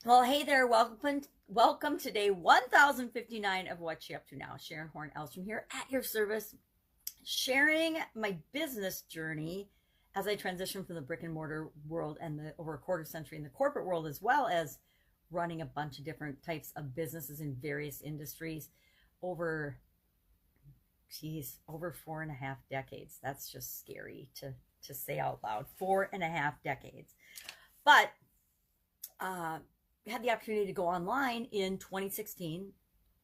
Well, hey there. Welcome to day 1059 of What's She Up To Now. Sharon Horne-Ellstrom here at your service, sharing my business journey as I transition from the brick and mortar world and over a quarter century in the corporate world, as well as running a bunch of different types of businesses in various industries over, over 4.5 decades. That's just scary to say out loud. 4.5 decades. But, had the opportunity to go online in 2016,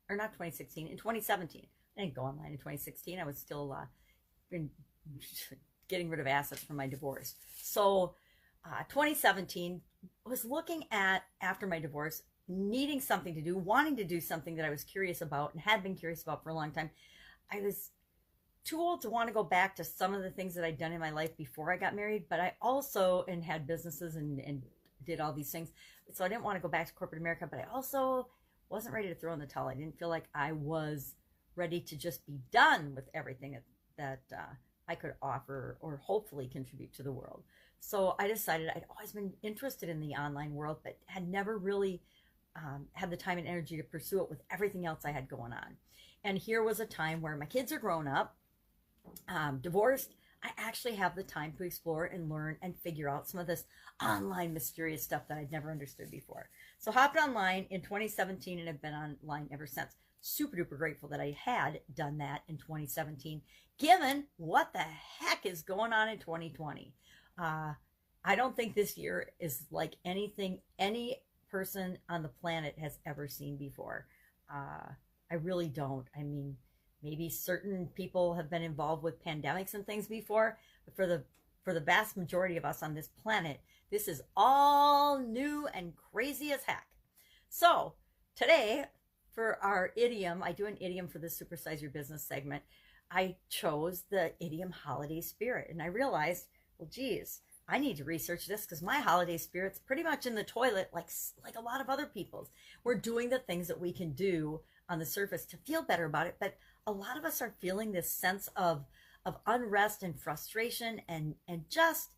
or not 2016, in 2017. I didn't go online in 2016. I was still getting rid of assets from my divorce. So 2017, was looking at, after my divorce, needing something to do, wanting to do something that I was curious about and had been curious about for a long time. I was too old to want to go back to some of the things that I'd done in my life before I got married, but I also, and had businesses and did all these things. So I didn't want to go back to corporate America, but I also wasn't ready to throw in the towel. I didn't feel like I was ready to just be done with everything that I could offer or hopefully contribute to the world. So I decided I'd always been interested in the online world, but had never really had the time and energy to pursue it with everything else I had going on. And here was a time where my kids are grown up, divorced. I actually have the time to explore and learn and figure out some of this online mysterious stuff that I'd never understood before. So hopped online in 2017 and have been online ever since. Super duper grateful that I had done that in 2017, given what the heck is going on in 2020. I don't think this year is like anything any person on the planet has ever seen before. I really don't. I mean, maybe certain people have been involved with pandemics and things before, but for the vast majority of us on this planet, this is all new and crazy as heck. So today, for our idiom, I do an idiom for the Supersize Your Business segment. I chose the idiom holiday spirit, and I realized, well, geez, I need to research this because my holiday spirit's pretty much in the toilet, like a lot of other people's. We're doing the things that we can do on the surface to feel better about it, but a lot of us are feeling this sense of unrest and frustration and just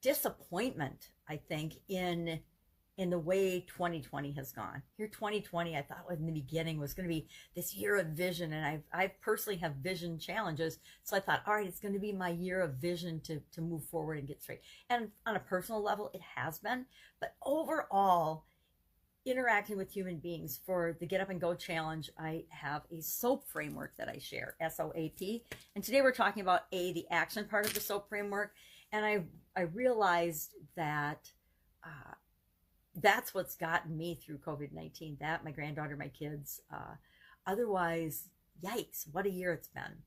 disappointment, I think, in the way 2020 has gone. Here, 2020, I thought in the beginning was going to be this year of vision, and I personally have vision challenges, so I thought, all right, it's going to be my year of vision to move forward and get straight. And on a personal level, it has been, but overall, interacting with human beings for the Get Up and Go Challenge, I have a SOAP framework that I share, SOAP. And today we're talking about the action part of the SOAP framework. And I realized that that's what's gotten me through COVID-19, that, my granddaughter, my kids. Otherwise, yikes, what a year it's been.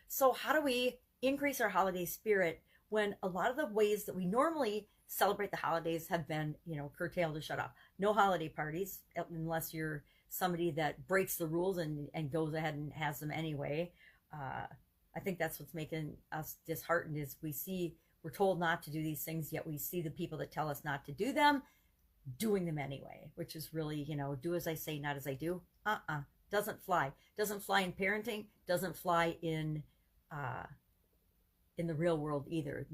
So how do we increase our holiday spirit when a lot of the ways that we normally celebrate the holidays have been, curtailed or shut off? No holiday parties, unless you're somebody that breaks the rules and goes ahead and has them anyway. I think that's what's making us disheartened is we're told not to do these things, yet we see the people that tell us not to do them doing them anyway, which is really, do as I say, not as I do. Doesn't fly. Doesn't fly in parenting. Doesn't fly in the real world either.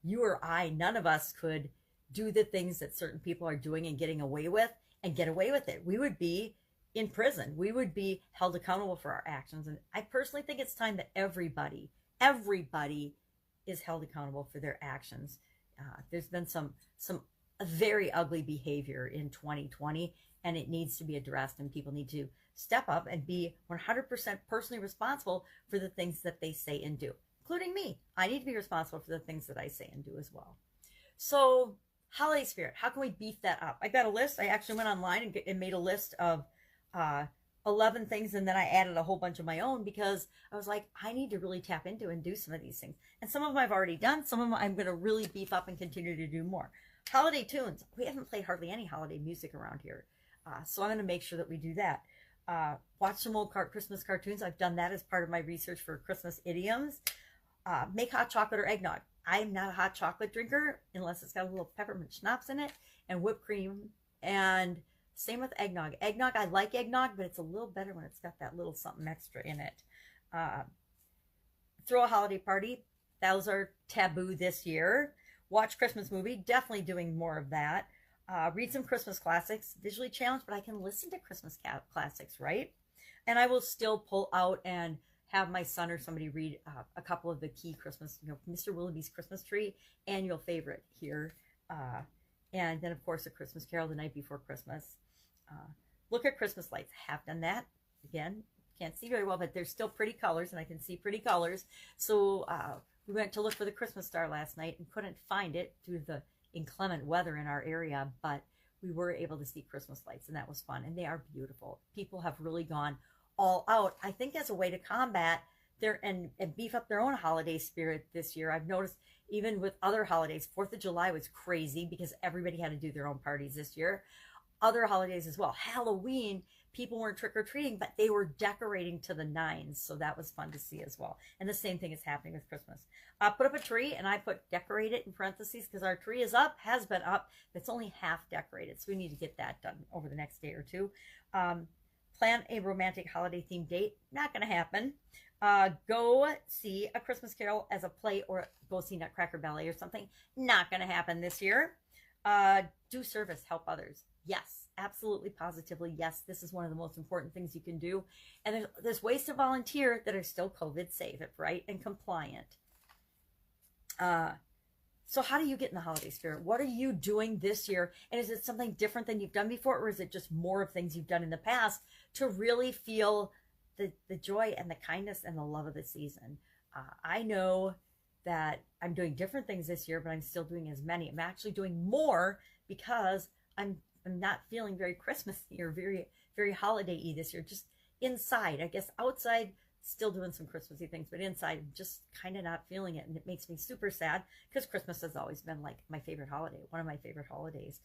You or I, none of us could do the things that certain people are doing and getting away with and get away with it. We would be in prison. We would be held accountable for our actions. And I personally think it's time that everybody is held accountable for their actions. There's been some very ugly behavior in 2020, and it needs to be addressed, and people need to step up and be 100% personally responsible for the things that they say and do, including me. I need to be responsible for the things that I say and do as well. So holiday spirit, how can we beef that up? I got a list. I actually went online and made a list of 11 things, and then I added a whole bunch of my own because I was like, I need to really tap into and do some of these things. And some of them I've already done. Some of them I'm going to really beef up and continue to do more. Holiday tunes. We haven't played hardly any holiday music around here. So I'm going to make sure that we do that. Watch some old Christmas cartoons. I've done that as part of my research for Christmas idioms. Make hot chocolate or eggnog. I'm not a hot chocolate drinker unless it's got a little peppermint schnapps in it and whipped cream. And same with eggnog. Eggnog, I like eggnog, but it's a little better when it's got that little something extra in it. Throw a holiday party. Those are taboo this year. Watch Christmas movie. Definitely doing more of that. read some Christmas classics, visually challenged, but I can listen to Christmas classics, right? And I will still pull out and have my son or somebody read a couple of the key Christmas, Mr. Willoughby's Christmas Tree, annual favorite here. And then, of course, A Christmas Carol the Night Before Christmas. Look at Christmas lights. Have done that. Again, can't see very well, but there's still pretty colors, and I can see pretty colors. So we went to look for the Christmas star last night and couldn't find it due to the inclement weather in our area, but we were able to see Christmas lights, and that was fun, and they are beautiful. People have really gone all out, I think, as a way to combat their and beef up their own holiday spirit this year. I've noticed even with other holidays, 4th of July was crazy because everybody had to do their own parties this year. Other holidays as well. Halloween, people weren't trick-or-treating, but they were decorating to the nines, so that was fun to see as well. And the same thing is happening with Christmas. Put up a tree, and I put decorate it in parentheses because our tree is up, has been up. It's only half decorated, so we need to get that done over the next day or two. Plan a romantic holiday-themed date. Not going to happen. Go see A Christmas Carol as a play or go see Nutcracker Ballet or something. Not going to happen this year. Do service, help others. Yes, absolutely, positively. Yes, this is one of the most important things you can do. And there's ways to volunteer that are still COVID safe, right, and compliant. So how do you get in the holiday spirit? What are you doing this year? And is it something different than you've done before, or is it just more of things you've done in the past to really feel the joy and the kindness and the love of the season? I know that I'm doing different things this year, but I'm still doing as many. I'm actually doing more because I'm not feeling very Christmassy or very, very holiday-y this year. Just inside, I guess outside, still doing some Christmassy things, but inside, just kind of not feeling it. And it makes me super sad because Christmas has always been like my favorite holiday, one of my favorite holidays.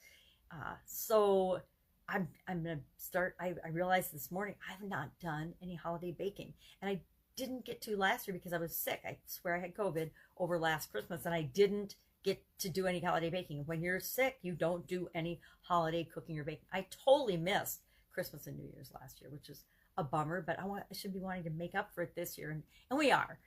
So I'm going to start. I realized this morning I've not done any holiday baking, and I didn't get to last year because I was sick. I swear I had COVID over last Christmas, and I didn't get to do any holiday baking. When you're sick, you don't do any holiday cooking or baking. I totally missed Christmas and New Year's last year, which is a bummer, but I should be wanting to make up for it this year, and we are.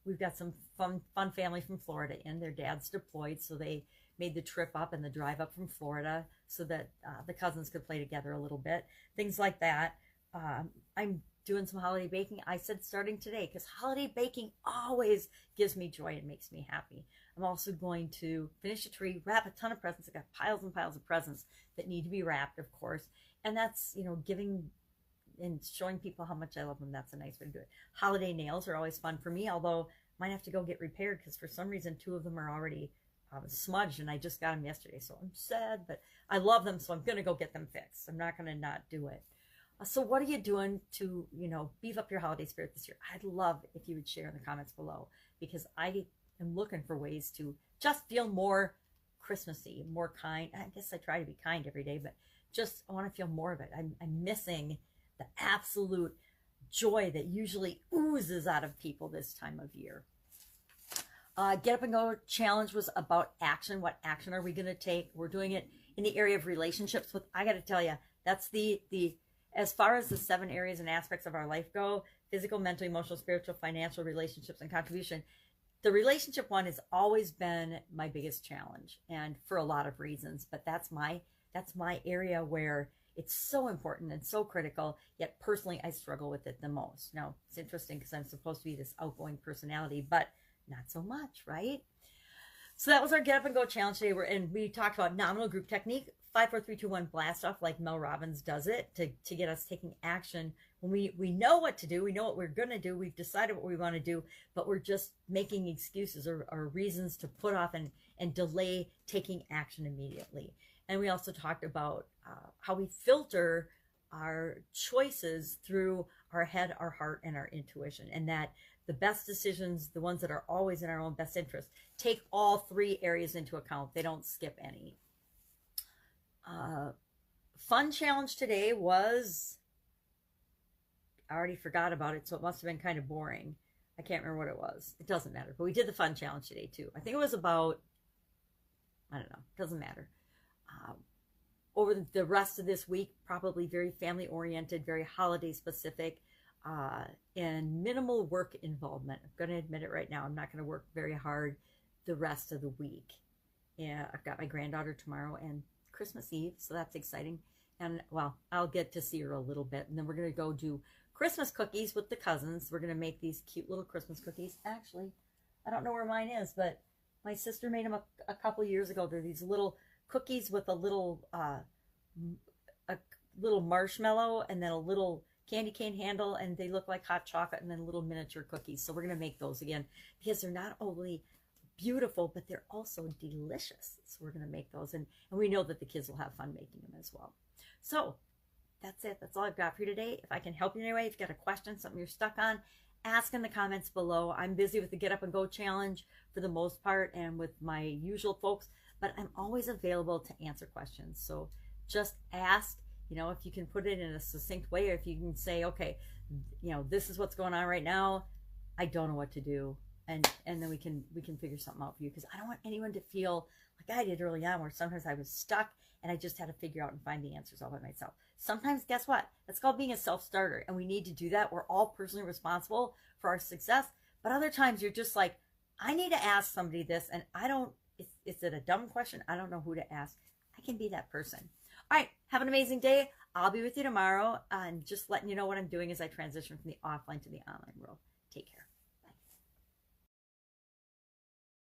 We've got some fun family from Florida in. Their dad's deployed, so they made the trip up and the drive up from Florida so that the cousins could play together a little bit, things like that. I'm doing some holiday baking. I said starting today because holiday baking always gives me joy and makes me happy. I'm also going to finish a tree, wrap a ton of presents. I got piles and piles of presents that need to be wrapped, of course, and that's, giving and showing people how much I love them. That's a nice way to do it. Holiday nails are always fun for me, although I might have to go get repaired because for some reason 2 of them are already smudged, and I just got them yesterday, so I'm sad, but I love them, so I'm going to go get them fixed. I'm not going to not do it. So what are you doing to, beef up your holiday spirit this year? I'd love if you would share in the comments below, because I am looking for ways to just feel more Christmassy, more kind. I guess I try to be kind every day, but just I want to feel more of it. I'm missing the absolute joy that usually oozes out of people this time of year. Get Up and Go challenge was about action. What action are we going to take? We're doing it in the area of relationships. With I got to tell you, that's the as far as the 7 areas and aspects of our life go: physical, mental, emotional, spiritual, financial, relationships, and contribution. The relationship one has always been my biggest challenge, and for a lot of reasons. But that's my area where it's so important and so critical, yet personally I struggle with it the most. Now, it's interesting because I'm supposed to be this outgoing personality, but not so much, right? So that was our Get Up and Go challenge today. And we talked about nominal group technique, 5, 4, 3, 2, 1 blast off, like Mel Robbins does it to get us taking action. When we know what to do, we know what we're going to do, we've decided what we want to do, but we're just making excuses or reasons to put off and delay taking action immediately. And we also talked about how we filter our choices through our head, our heart, and our intuition, and that the best decisions, the ones that are always in our own best interest, take all 3 areas into account. They don't skip any. Fun challenge today was, I already forgot about it, so it must have been kind of boring. I can't remember what it was. It doesn't matter, but we did the fun challenge today too. I think it was about, I don't know, doesn't matter. Over the rest of this week, probably very family oriented, very holiday specific, and minimal work involvement. I'm going to admit it right now. I'm not going to work very hard the rest of the week. Yeah, I've got my granddaughter tomorrow, and Christmas Eve, so that's exciting. And well, I'll get to see her a little bit, and then we're gonna go do Christmas cookies with the cousins. We're gonna make these cute little Christmas cookies. Actually, I don't know where mine is, but my sister made them a couple years ago. They're these little cookies with a little marshmallow and then a little candy cane handle, and they look like hot chocolate, and then little miniature cookies. So we're gonna make those again because they're not only beautiful, but they're also delicious. So we're gonna make those, and we know that the kids will have fun making them as well. So that's it. That's all I've got for you today. If I can help you in any way, if you've got a question, something you're stuck on, ask in the comments below. I'm busy with the Get Up and Go challenge for the most part and with my usual folks, but I'm always available to answer questions. So just ask. You know, if you can put it in a succinct way, or if you can say, okay, you know, this is what's going on right now. I don't know what to do. And then we can figure something out for you, because I don't want anyone to feel like I did early on, where sometimes I was stuck and I just had to figure out and find the answers all by myself. Sometimes, guess what? That's called being a self-starter, and we need to do that. We're all personally responsible for our success. But other times you're just like, I need to ask somebody this, and I don't, is it a dumb question? I don't know who to ask. I can be that person. All right, have an amazing day. I'll be with you tomorrow, and just letting you know what I'm doing as I transition from the offline to the online world. Take care.